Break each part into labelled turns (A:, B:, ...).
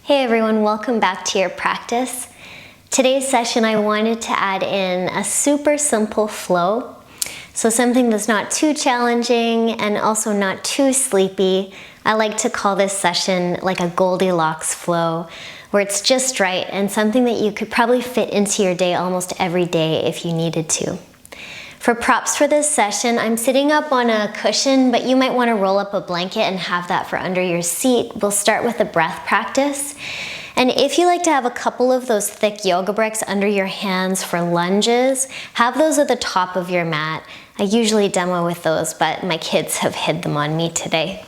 A: Hey everyone, welcome back to your practice. Today's session I wanted to add in a super simple flow. So something that's not too challenging and also not too sleepy. I like to call this session like a Goldilocks flow, where it's just right and something that you could probably fit into your day almost every day if you needed to. For props for this session, I'm sitting up on a cushion, but you might want to roll up a blanket and have that for under your seat. We'll start with a breath practice. And if you like to have a couple of those thick yoga bricks under your hands for lunges, have those at the top of your mat. I usually demo with those, but my kids have hid them on me today.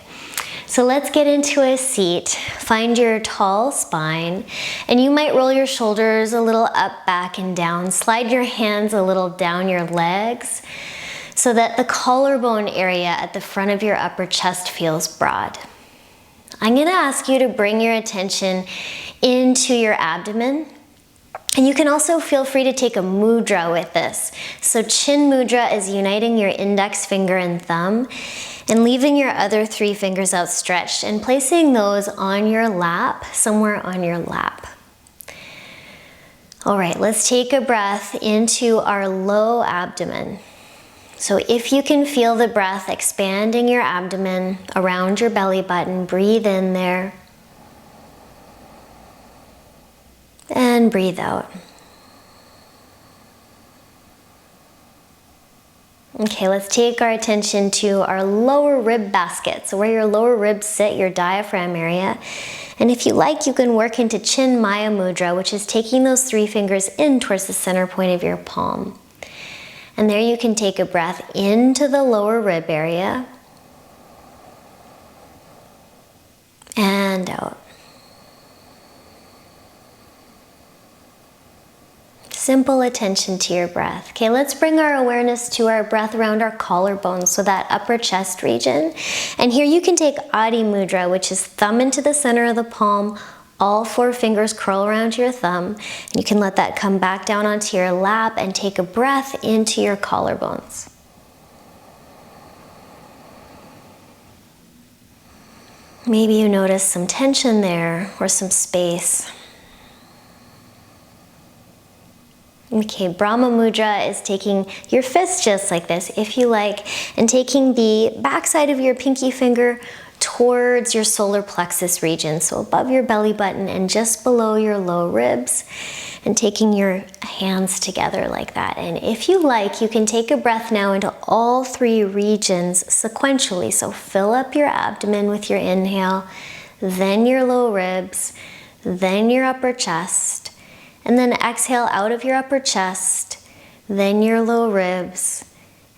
A: So let's get into a seat. Find your tall spine, and you might roll your shoulders a little up, back, and down. Slide your hands a little down your legs so that the collarbone area at the front of your upper chest feels broad. I'm gonna ask you to bring your attention into your abdomen. And you can also feel free to take a mudra with this. So chin mudra is uniting your index finger and thumb and leaving your other three fingers outstretched and placing those on your lap, somewhere on your lap. All right, let's take a breath into our low abdomen. So if you can feel the breath expanding your abdomen around your belly button, breathe in there. And breathe out. Okay, let's take our attention to our lower rib basket. So where your lower ribs sit, your diaphragm area. And if you like, you can work into Chinmaya mudra, which is taking those three fingers in towards the center point of your palm. And there you can take a breath into the lower rib area. And out. Simple attention to your breath. Okay, let's bring our awareness to our breath around our collarbones, so that upper chest region. And here you can take Adi Mudra, which is thumb into the center of the palm, all four fingers curl around your thumb, and you can let that come back down onto your lap and take a breath into your collarbones. Maybe you notice some tension there or some space. Okay, Brahma Mudra is taking your fists just like this, if you like, and taking the backside of your pinky finger towards your solar plexus region, so above your belly button and just below your low ribs, and taking your hands together like that. And if you like, you can take a breath now into all three regions sequentially. So fill up your abdomen with your inhale, then your low ribs, then your upper chest, and then exhale out of your upper chest, then your low ribs,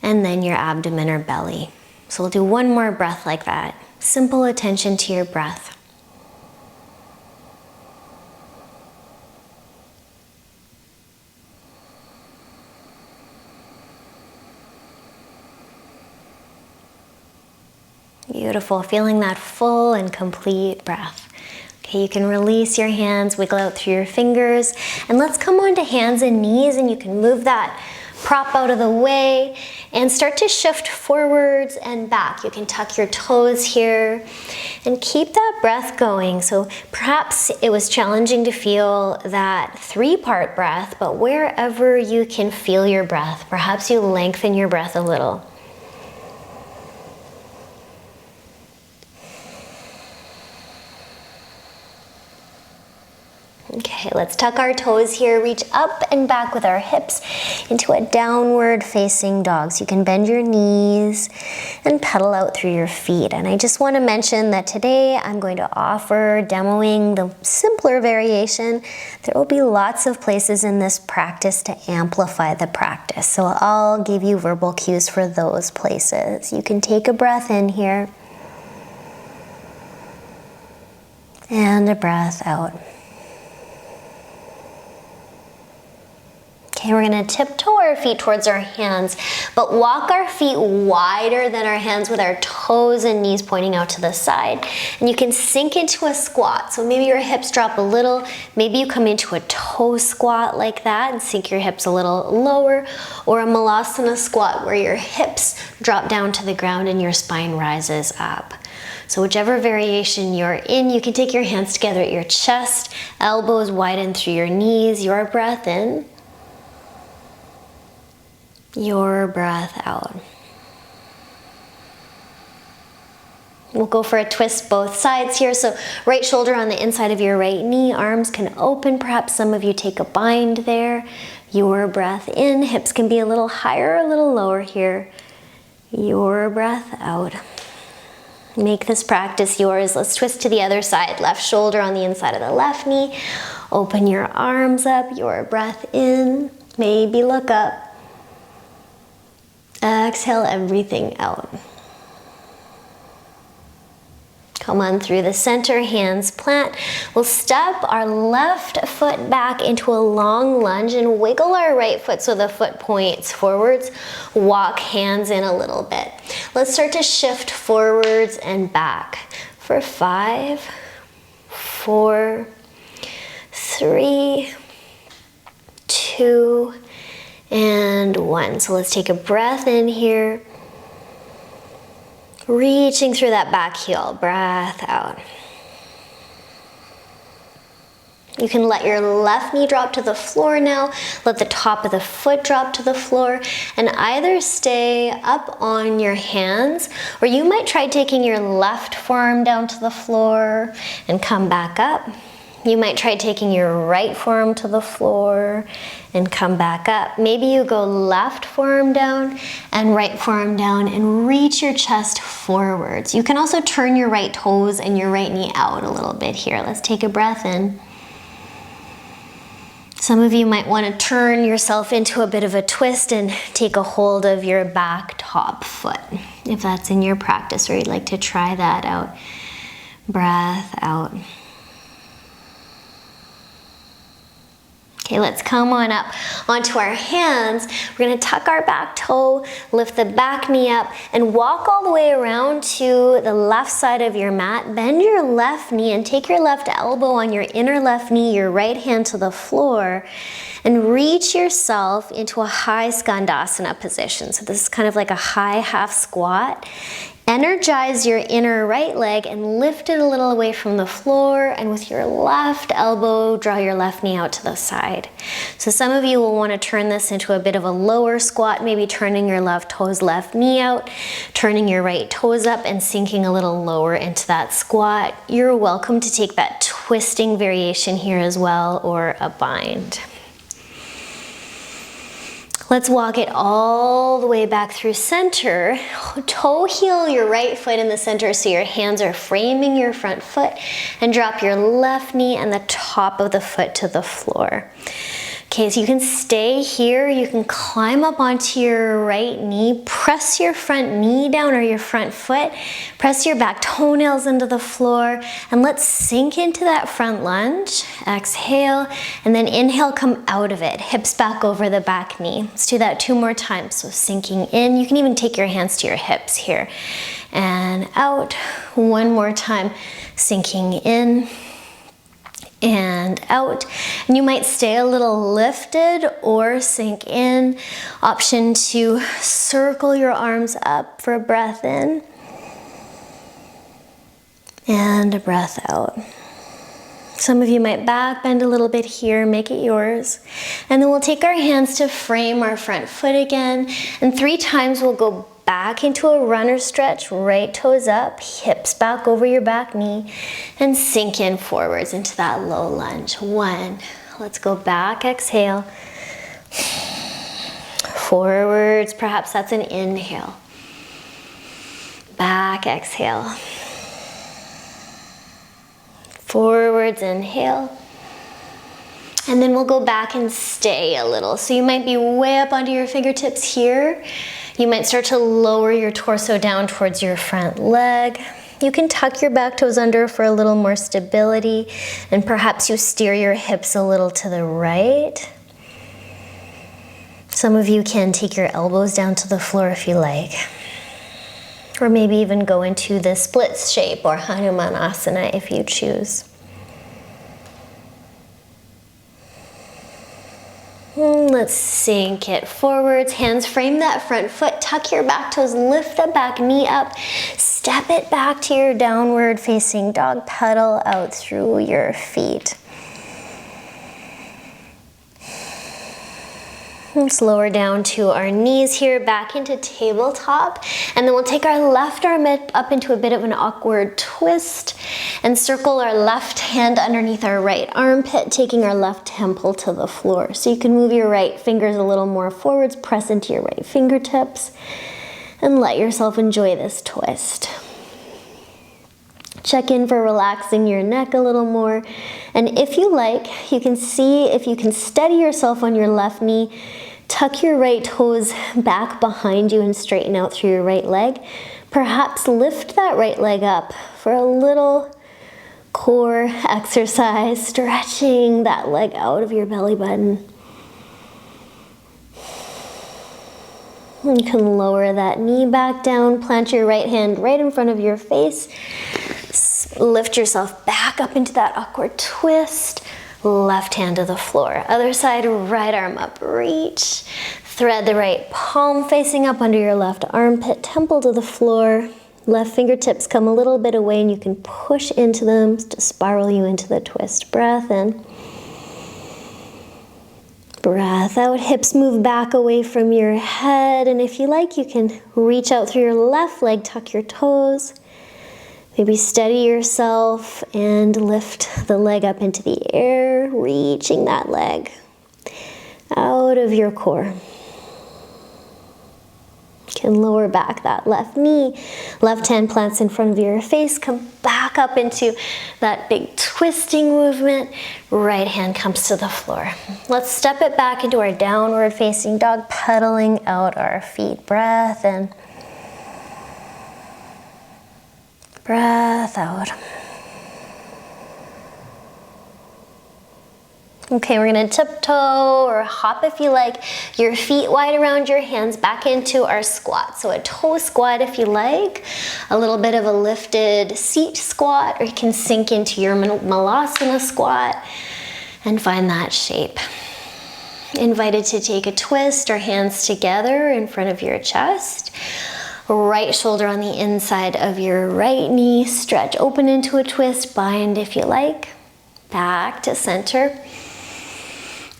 A: and then your abdomen or belly. So we'll do one more breath like that. Simple attention to your breath. Beautiful, feeling that full and complete breath. Okay, you can release your hands, wiggle out through your fingers, and let's come on to hands and knees, and you can move that prop out of the way and start to shift forwards and back. You can tuck your toes here and keep that breath going. So perhaps it was challenging to feel that three-part breath, but wherever you can feel your breath, perhaps you lengthen your breath a little. Okay, let's tuck our toes here, reach up and back with our hips into a downward facing dog. So you can bend your knees and pedal out through your feet. And I just want to mention that today I'm going to offer demoing the simpler variation. There will be lots of places in this practice to amplify the practice. So I'll give you verbal cues for those places. You can take a breath in here and a breath out. Okay, we're gonna tiptoe our feet towards our hands, but walk our feet wider than our hands with our toes and knees pointing out to the side. And you can sink into a squat. So maybe your hips drop a little, maybe you come into a toe squat like that and sink your hips a little lower, or a malasana squat where your hips drop down to the ground and your spine rises up. So whichever variation you're in, you can take your hands together at your chest, elbows widen through your knees, your breath in, your breath out. We'll go for a twist both sides here. So right shoulder on the inside of your right knee, arms can open. Perhaps some of you take a bind there. Your breath in, hips can be a little higher, a little lower here. Your breath out. Make this practice yours. Let's twist to the other side. Left shoulder on the inside of the left knee. Open your arms up, your breath in. Maybe look up. Exhale everything out. Come on through the center, hands plant. We'll step our left foot back into a long lunge and wiggle our right foot so the foot points forwards. Walk hands in a little bit. Let's start to shift forwards and back for 5, 4, 3, 2, and 1. So let's take a breath in here. Reaching through that back heel, breath out. You can let your left knee drop to the floor now. Let the top of the foot drop to the floor and either stay up on your hands, or you might try taking your left forearm down to the floor and come back up. You might try taking your right forearm to the floor and come back up. Maybe you go left forearm down and right forearm down and reach your chest forwards. You can also turn your right toes and your right knee out a little bit here. Let's take a breath in. Some of you might want to turn yourself into a bit of a twist and take a hold of your back top foot, if that's in your practice or you'd like to try that out. Breath out. Okay, let's come on up onto our hands. We're gonna tuck our back toe, lift the back knee up, and walk all the way around to the left side of your mat. Bend your left knee and take your left elbow on your inner left knee, your right hand to the floor, and reach yourself into a high skandasana position. So this is kind of like a high half squat. Energize your inner right leg and lift it a little away from the floor, and with your left elbow, draw your left knee out to the side. So some of you will want to turn this into a bit of a lower squat, maybe turning your left toes, left knee out, turning your right toes up and sinking a little lower into that squat. You're welcome to take that twisting variation here as well, or a bind. Let's walk it all the way back through center. Toe heel your right foot in the center so your hands are framing your front foot, and drop your left knee and the top of the foot to the floor. Okay, so you can stay here, you can climb up onto your right knee, press your front knee down or your front foot, press your back toenails into the floor, and let's sink into that front lunge. Exhale, and then inhale, come out of it, hips back over the back knee. Let's do that 2 more times. So sinking in, you can even take your hands to your hips here, and out. 1 more time, sinking in, and out. And you might stay a little lifted or sink in. Option to circle your arms up for a breath in and a breath out. Some of you might back bend a little bit here, make it yours. And then we'll take our hands to frame our front foot again. And 3 times we'll go back into a runner stretch, right toes up, hips back over your back knee, and sink in forwards into that low lunge. 1, let's go back, exhale. Forwards, perhaps that's an inhale. Back, exhale. Forwards, inhale. And then we'll go back and stay a little. So you might be way up onto your fingertips here. You might start to lower your torso down towards your front leg. You can tuck your back toes under for a little more stability, and perhaps you steer your hips a little to the right. Some of you can take your elbows down to the floor if you like. Or maybe even go into the split shape or Hanumanasana if you choose. Let's sink it forwards, hands frame that front foot, tuck your back toes, lift the back knee up, step it back to your downward facing dog, pedal out through your feet. Let's lower down to our knees here, back into tabletop, and then we'll take our left arm up into a bit of an awkward twist and circle our left hand underneath our right armpit, taking our left temple to the floor. So you can move your right fingers a little more forwards, press into your right fingertips, and let yourself enjoy this twist. Check in for relaxing your neck a little more. And if you like, you can see if you can steady yourself on your left knee, tuck your right toes back behind you and straighten out through your right leg. Perhaps lift that right leg up for a little core exercise, stretching that leg out of your belly button. You can lower that knee back down, plant your right hand right in front of your face. Lift yourself back up into that awkward twist. Left hand to the floor. Other side, right arm up, reach. Thread the right palm facing up under your left armpit, temple to the floor. Left fingertips come a little bit away and you can push into them to spiral you into the twist. Breath in. Breath out. Hips move back away from your head. And if you like, you can reach out through your left leg, tuck your toes. Maybe steady yourself and lift the leg up into the air, reaching that leg out of your core. You can lower back that left knee, left hand plants in front of your face, come back up into that big twisting movement, right hand comes to the floor. Let's step it back into our downward facing dog, pedaling out our feet. Breath in. Breath out. Okay, we're gonna tiptoe or hop if you like. Your feet wide around your hands back into our squat. So a toe squat if you like. A little bit of a lifted seat squat, or you can sink into your malasana squat and find that shape. Invited to take a twist or hands together in front of your chest. Right shoulder on the inside of your right knee. Stretch open into a twist. Bind if you like. Back to center.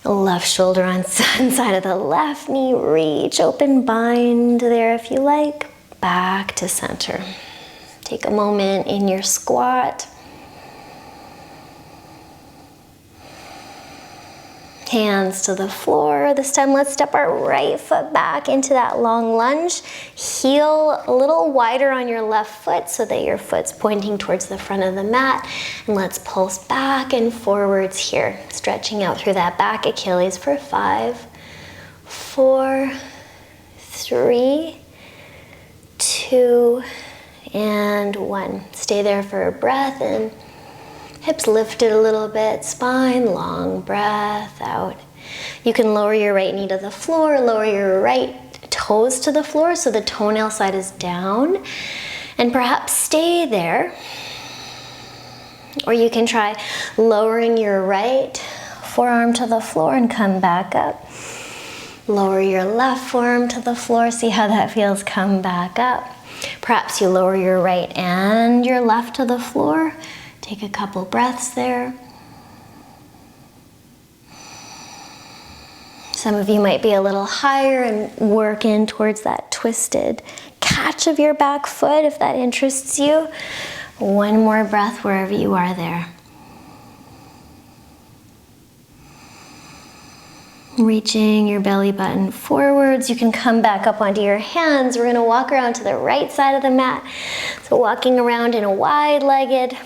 A: Left shoulder on inside of the left knee. Reach open. Bind there if you like. Back to center. Take a moment in your squat. Hands to the floor. This time let's step our right foot back into that long lunge. Heel a little wider on your left foot so that your foot's pointing towards the front of the mat. And let's pulse back and forwards here. Stretching out through that back Achilles for 5, 4, 3, 2, and 1. Stay there for a breath in. Hips lifted a little bit, spine long, breath out. You can lower your right knee to the floor, lower your right toes to the floor so the toenail side is down, and perhaps stay there. Or you can try lowering your right forearm to the floor and come back up. Lower your left forearm to the floor, see how that feels, come back up. Perhaps you lower your right and your left to the floor. Take a couple breaths there. Some of you might be a little higher and work in towards that twisted catch of your back foot if that interests you. One more breath wherever you are there. Reaching your belly button forwards. You can come back up onto your hands. We're gonna walk around to the right side of the mat. So walking around in a wide-legged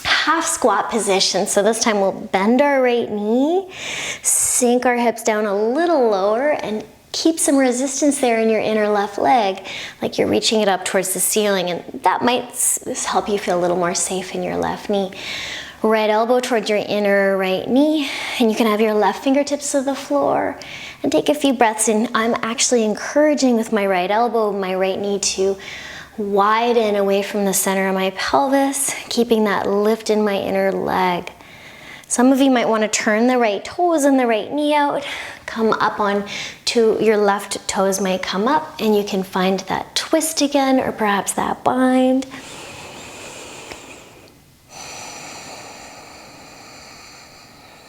A: half squat position. So this time we'll bend our right knee, sink our hips down a little lower, and keep some resistance there in your inner left leg, like you're reaching it up towards the ceiling, and that might help you feel a little more safe in your left knee. Right elbow towards your inner right knee, and you can have your left fingertips to the floor, and take a few breaths in. I'm actually encouraging with my right elbow, my right knee to widen away from the center of my pelvis, keeping that lift in my inner leg. Some of you might want to turn the right toes and the right knee out, come up on to your left toes might come up, and you can find that twist again, or perhaps that bind.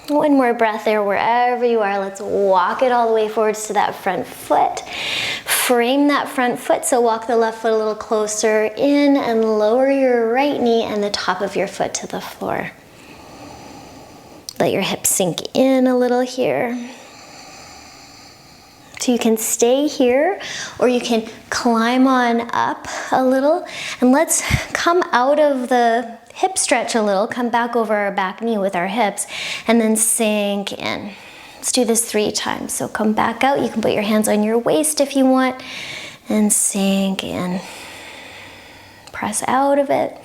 A: One more breath there wherever you are. Let's walk it all the way forwards to that front foot. Frame that front foot, so walk the left foot a little closer in and lower your right knee and the top of your foot to the floor. Let your hips sink in a little here. So you can stay here, or you can climb on up a little. And let's come out of the hip stretch a little, come back over our back knee with our hips, and then sink in. Let's do this 3 times. So come back out. You can put your hands on your waist if you want, and sink in. Press out of it.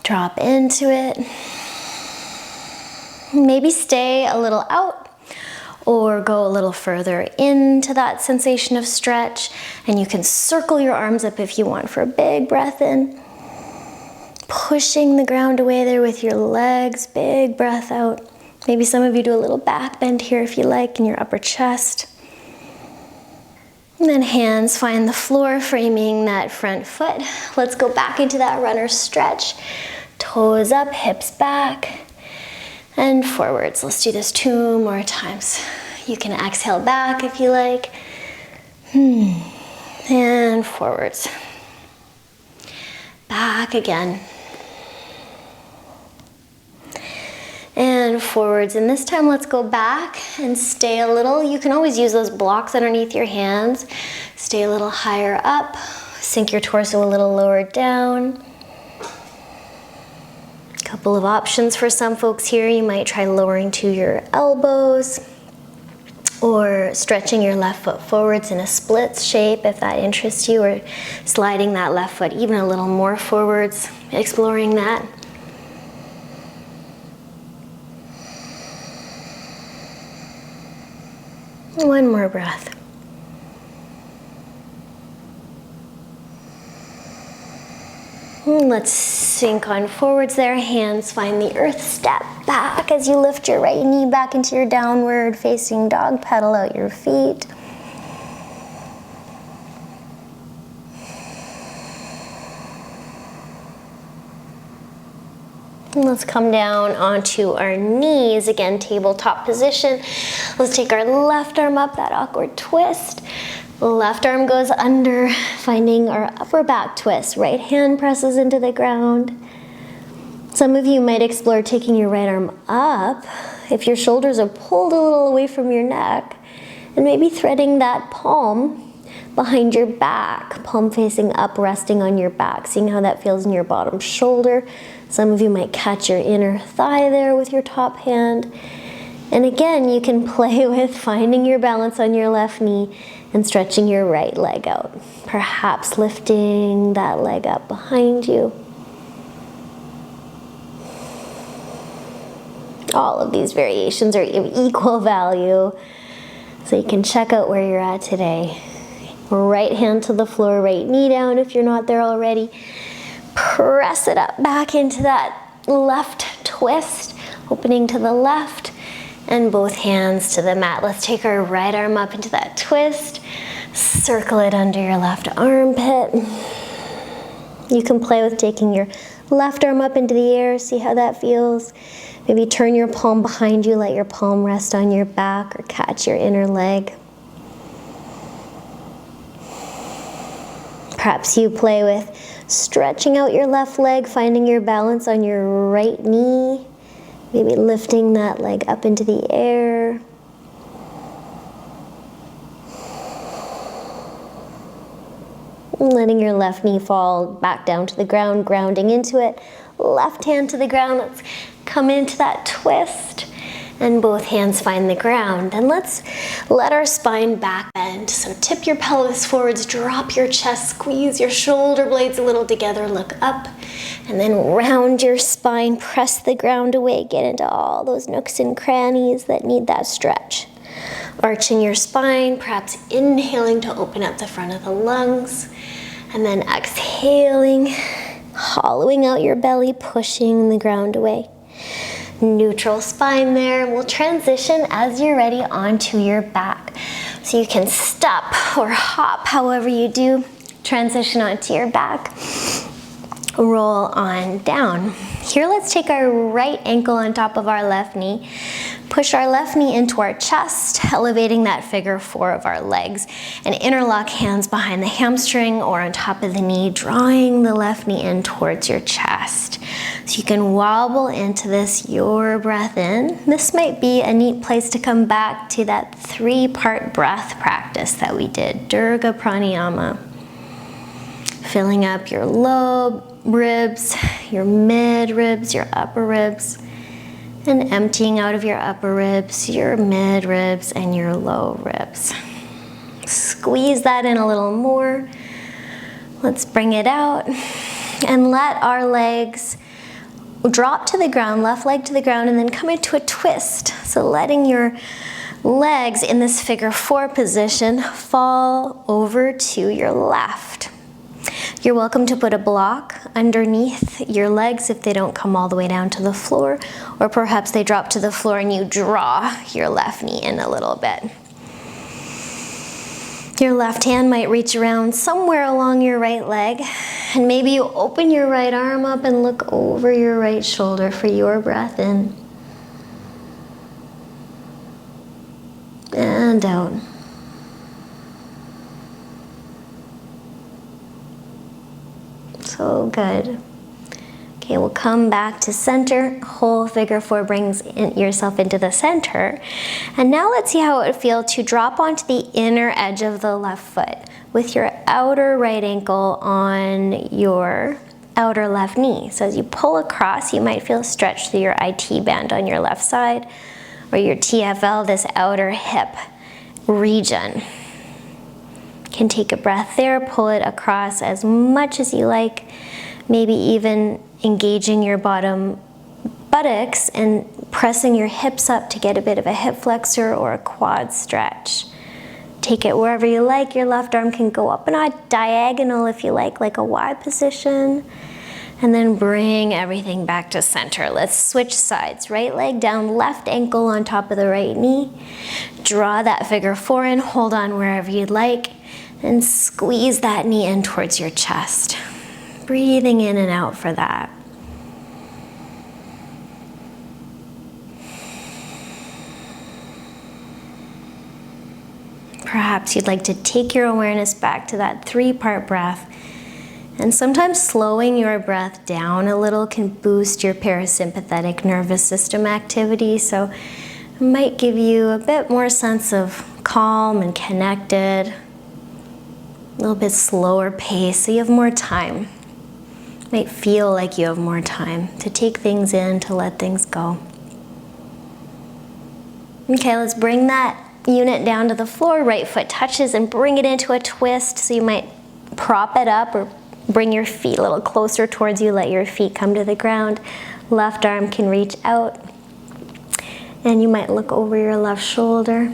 A: Drop into it. Maybe stay a little out, or go a little further into that sensation of stretch. And you can circle your arms up if you want for a big breath in. Pushing the ground away there with your legs, big breath out. Maybe some of you do a little back bend here if you like in your upper chest. And then hands find the floor, framing that front foot. Let's go back into that runner stretch. Toes up, hips back, and forwards. Let's do this 2 more times. You can exhale back if you like. And forwards. Back again. And forwards. And this time let's go back and stay a little. You can always use those blocks underneath your hands. Stay a little higher up. Sink your torso a little lower down. Couple of options for some folks here. You might try lowering to your elbows, or stretching your left foot forwards in a split shape if that interests you, or sliding that left foot even a little more forwards, exploring that. One more breath. Let's sink on forwards there. Hands find the earth. Step back as you lift your right knee back into your downward facing dog. Pedal out your feet. And let's come down onto our knees. Again, tabletop position. Let's take our left arm up, that awkward twist. Left arm goes under, finding our upper back twist. Right hand presses into the ground. Some of you might explore taking your right arm up if your shoulders are pulled a little away from your neck, and maybe threading that palm behind your back, palm facing up, resting on your back, seeing how that feels in your bottom shoulder. Some of you might catch your inner thigh there with your top hand. And again, you can play with finding your balance on your left knee and stretching your right leg out. Perhaps lifting that leg up behind you. All of these variations are of equal value, so you can check out where you're at today. Right hand to the floor, right knee down if you're not there already. Press it up back into that left twist, opening to the left, and both hands to the mat. Let's take our right arm up into that twist. Circle it under your left armpit. You can play with taking your left arm up into the air, see how that feels. Maybe turn your palm behind you, let your palm rest on your back, or catch your inner leg. Perhaps you play with stretching out your left leg, finding your balance on your right knee. Maybe lifting that leg up into the air. Letting your left knee fall back down to the ground, grounding into it. Left hand to the ground. Let's come into that twist. And both hands find the ground. And let's let our spine back bend. So tip your pelvis forwards, drop your chest, squeeze your shoulder blades a little together, look up, and then round your spine, press the ground away, get into all those nooks and crannies that need that stretch. Arching your spine, perhaps inhaling to open up the front of the lungs, and then exhaling, hollowing out your belly, pushing the ground away. Neutral spine there. We'll transition as you're ready onto your back. So you can step or hop, however you do. Transition onto your back. Roll on down. Here, let's take our right ankle on top of our left knee. Push our left knee into our chest, elevating that figure four of our legs, and interlock hands behind the hamstring or on top of the knee, drawing the left knee in towards your chest. So you can wobble into this, your breath in. This might be a neat place to come back to that 3-part breath practice that we did, Dirga Pranayama. Filling up your low ribs, your mid ribs, your upper ribs, and emptying out of your upper ribs, your mid ribs, and your low ribs. Squeeze that in a little more. Let's bring it out and let our legs drop to the ground, left leg to the ground, and then come into a twist. So letting your legs in this figure four position fall over to your left. You're welcome to put a block underneath your legs if they don't come all the way down to the floor, or perhaps they drop to the floor and you draw your left knee in a little bit. Your left hand might reach around somewhere along your right leg, and maybe you open your right arm up and look over your right shoulder for your breath in. And out. So good. Okay, we'll come back to center. Whole figure four brings yourself into the center. And now let's see how it would feel to drop onto the inner edge of the left foot with your outer right ankle on your outer left knee. So as you pull across, you might feel stretch through your IT band on your left side, or your TFL, this outer hip region. You can take a breath there, pull it across as much as you like, maybe even engaging your bottom buttocks and pressing your hips up to get a bit of a hip flexor or a quad stretch. Take it wherever you like. Your left arm can go up and a diagonal if you like a Y position. And then bring everything back to center. Let's switch sides. Right leg down, left ankle on top of the right knee. Draw that figure four in, hold on wherever you'd like, and squeeze that knee in towards your chest. Breathing in and out for that. Perhaps you'd like to take your awareness back to that 3-part breath. And sometimes slowing your breath down a little can boost your parasympathetic nervous system activity. So it might give you a bit more sense of calm and connected. A little bit slower pace, so you have more time. It might feel like you have more time to take things in, to let things go. Okay, let's bring that unit down to the floor. Right foot touches and bring it into a twist. So you might prop it up or bring your feet a little closer towards you. Let your feet come to the ground. Left arm can reach out. And you might look over your left shoulder.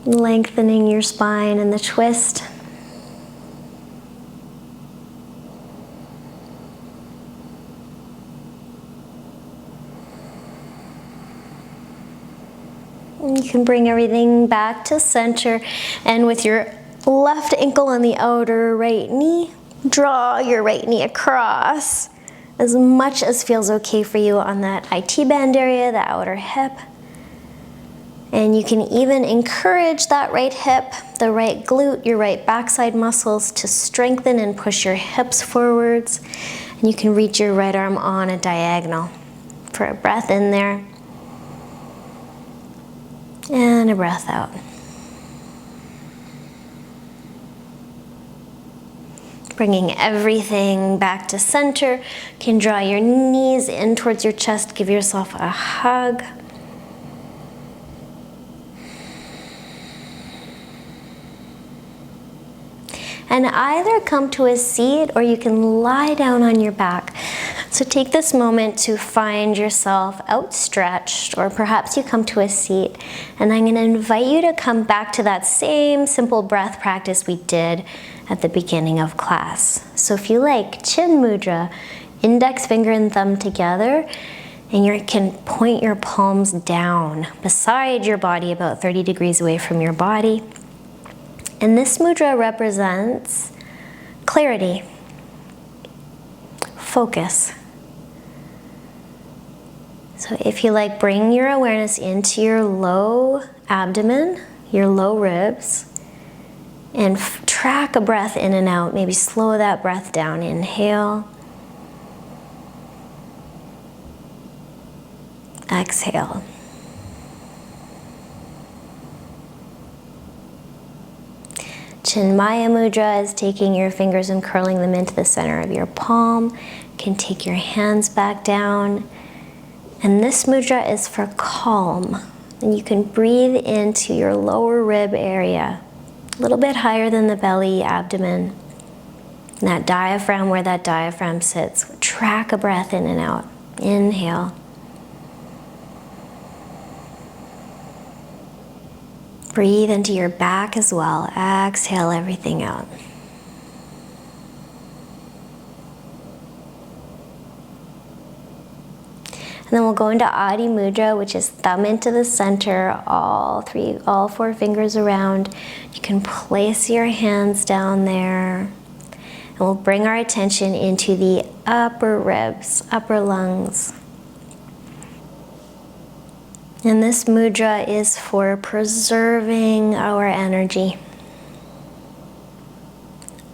A: Lengthening your spine in the twist. And you can bring everything back to center, and with your left ankle on the outer right knee, draw your right knee across as much as feels okay for you on that IT band area, the outer hip. And you can even encourage that right hip, the right glute, your right backside muscles to strengthen and push your hips forwards. And you can reach your right arm on a diagonal for a breath in there. And a breath out. Bringing everything back to center. You can draw your knees in towards your chest, give yourself a hug. And either come to a seat or you can lie down on your back. So take this moment to find yourself outstretched, or perhaps you come to a seat, and I'm going to invite you to come back to that same simple breath practice we did at the beginning of class. So if you like chin mudra, index finger and thumb together, and you can point your palms down beside your body, about 30 degrees away from your body. And this mudra represents clarity, focus. So if you like, bring your awareness into your low abdomen, your low ribs, and track a breath in and out. Maybe slow that breath down. Inhale. Exhale. Chinmaya mudra is taking your fingers and curling them into the center of your palm. You can take your hands back down. And this mudra is for calm. And you can breathe into your lower rib area, a little bit higher than the belly, abdomen. And that diaphragm, where that diaphragm sits, track a breath in and out. Inhale. Breathe into your back as well. Exhale everything out. And then we'll go into Adi Mudra, which is thumb into the center, all four fingers around. You can place your hands down there. And we'll bring our attention into the upper ribs, upper lungs. And this mudra is for preserving our energy.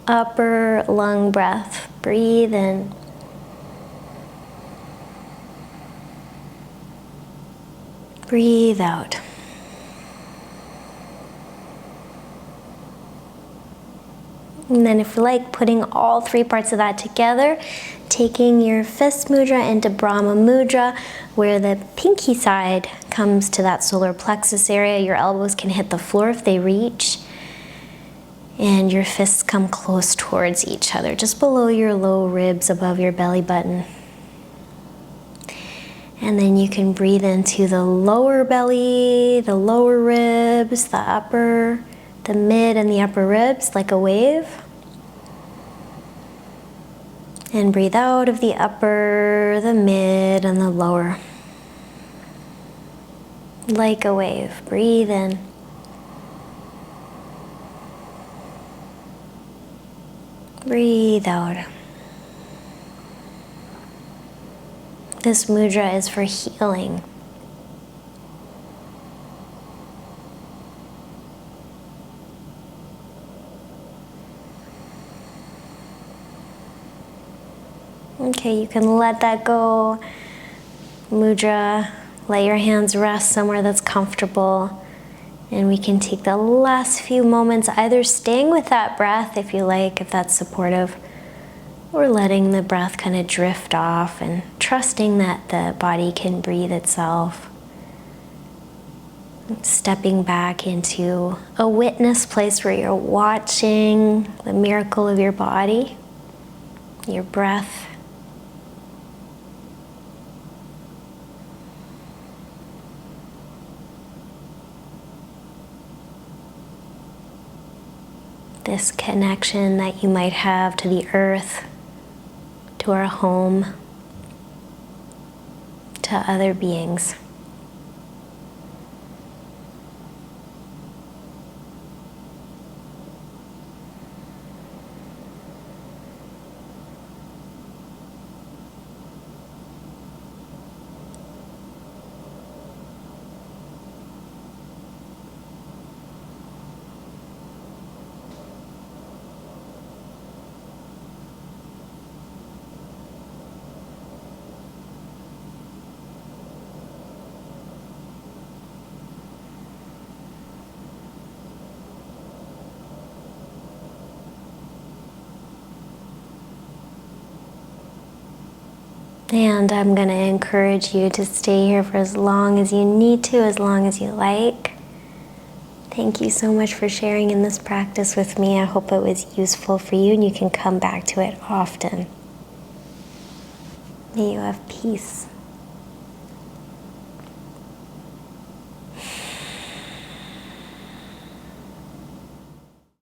A: Upper lung breath. Breathe in. Breathe out. And then if you like, putting all three parts of that together, taking your fist mudra into Brahma mudra, where the pinky side comes to that solar plexus area. Your elbows can hit the floor if they reach. And your fists come close towards each other, just below your low ribs, above your belly button. And then you can breathe into the lower belly, the lower ribs, the upper, the mid and the upper ribs like a wave. And breathe out of the upper, the mid, and the lower. Like a wave. Breathe in. Breathe out. This mudra is for healing. Okay, you can let that go. Mudra, let your hands rest somewhere that's comfortable. And we can take the last few moments either staying with that breath if you like, if that's supportive, or letting the breath kind of drift off and trusting that the body can breathe itself. Stepping back into a witness place where you're watching the miracle of your body, your breath. This connection that you might have to the earth, to our home, to other beings. And I'm going to encourage you to stay here for as long as you need to, as long as you like. Thank you so much for sharing in this practice with me. I hope it was useful for you and you can come back to it often. May you have peace.